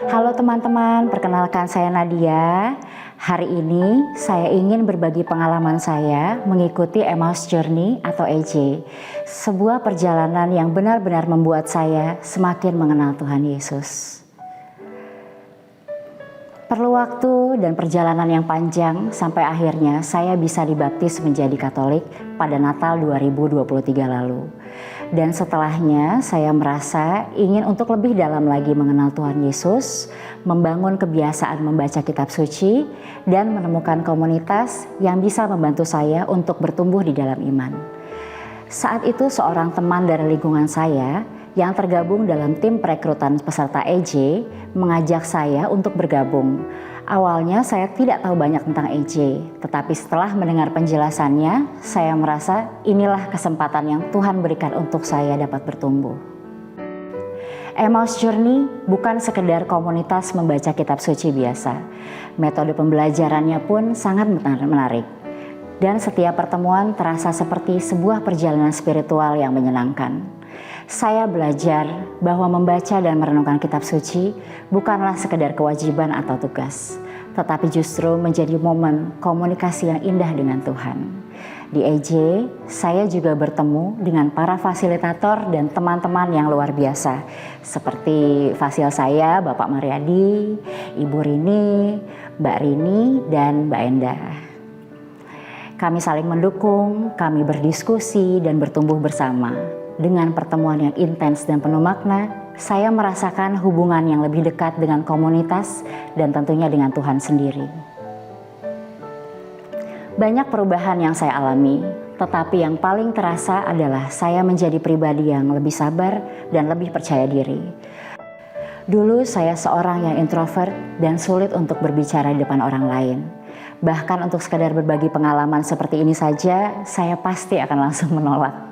Halo teman-teman, perkenalkan saya Nadia. Hari ini saya ingin berbagi pengalaman saya mengikuti Emmaus Journey atau EJ. Sebuah perjalanan yang benar-benar membuat saya semakin mengenal Tuhan Yesus. Perlu waktu dan perjalanan yang panjang sampai akhirnya saya bisa dibaptis menjadi Katolik pada Natal 2023 lalu. Dan setelahnya saya merasa ingin untuk lebih dalam lagi mengenal Tuhan Yesus, membangun kebiasaan membaca kitab suci, dan menemukan komunitas yang bisa membantu saya untuk bertumbuh di dalam iman. Saat itu seorang teman dari lingkungan saya yang tergabung dalam tim perekrutan peserta EJ mengajak saya untuk bergabung. Awalnya saya tidak tahu banyak tentang EJ, tetapi setelah mendengar penjelasannya, saya merasa inilah kesempatan yang Tuhan berikan untuk saya dapat bertumbuh. Emmaus Journey bukan sekedar komunitas membaca kitab suci biasa. Metode pembelajarannya pun sangat menarik. Dan setiap pertemuan terasa seperti sebuah perjalanan spiritual yang menyenangkan. Saya belajar bahwa membaca dan merenungkan kitab suci bukanlah sekedar kewajiban atau tugas, tetapi justru menjadi momen komunikasi yang indah dengan Tuhan. Di EJ, saya juga bertemu dengan para fasilitator dan teman-teman yang luar biasa, seperti fasil saya, Bapak Mariadi, Ibu Rini, Mbak Rini, dan Mbak Enda. Kami saling mendukung, kami berdiskusi dan bertumbuh bersama. Dengan pertemuan yang intens dan penuh makna, saya merasakan hubungan yang lebih dekat dengan komunitas dan tentunya dengan Tuhan sendiri. Banyak perubahan yang saya alami, tetapi yang paling terasa adalah saya menjadi pribadi yang lebih sabar dan lebih percaya diri. Dulu saya seorang yang introvert dan sulit untuk berbicara di depan orang lain. Bahkan untuk sekadar berbagi pengalaman seperti ini saja, saya pasti akan langsung menolak.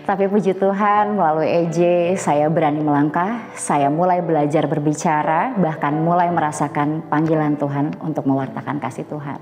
Tapi puji Tuhan, melalui EJ saya berani melangkah, saya mulai belajar berbicara, bahkan mulai merasakan panggilan Tuhan untuk mewartakan kasih Tuhan.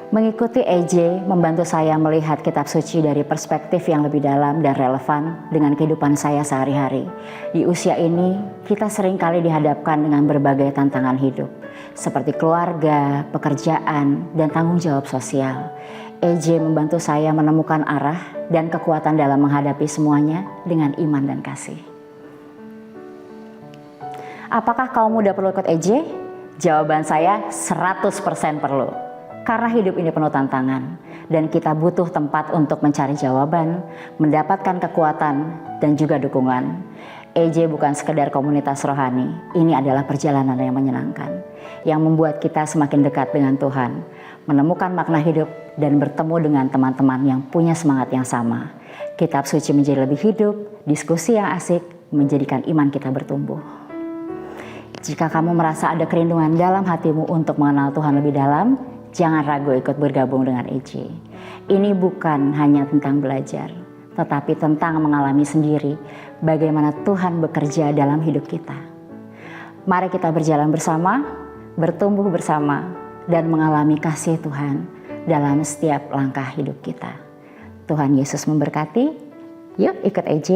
Mengikuti EJ membantu saya melihat kitab suci dari perspektif yang lebih dalam dan relevan dengan kehidupan saya sehari-hari. Di usia ini, kita seringkali dihadapkan dengan berbagai tantangan hidup, seperti keluarga, pekerjaan, dan tanggung jawab sosial. EJ membantu saya menemukan arah dan kekuatan dalam menghadapi semuanya dengan iman dan kasih. Apakah kaum muda perlu ikut EJ? Jawaban saya 100% perlu. Karena hidup ini penuh tantangan dan kita butuh tempat untuk mencari jawaban, mendapatkan kekuatan dan juga dukungan. EJ bukan sekedar komunitas rohani, ini adalah perjalanan yang menyenangkan, yang membuat kita semakin dekat dengan Tuhan, menemukan makna hidup dan bertemu dengan teman-teman yang punya semangat yang sama. Kitab suci menjadi lebih hidup, diskusi yang asik menjadikan iman kita bertumbuh. Jika kamu merasa ada kerinduan dalam hatimu untuk mengenal Tuhan lebih dalam, jangan ragu ikut bergabung dengan EJ. Ini bukan hanya tentang belajar, tetapi tentang mengalami sendiri bagaimana Tuhan bekerja dalam hidup kita. Mari kita berjalan bersama, bertumbuh bersama, dan mengalami kasih Tuhan dalam setiap langkah hidup kita. Tuhan Yesus memberkati. Yuk ikut EJ.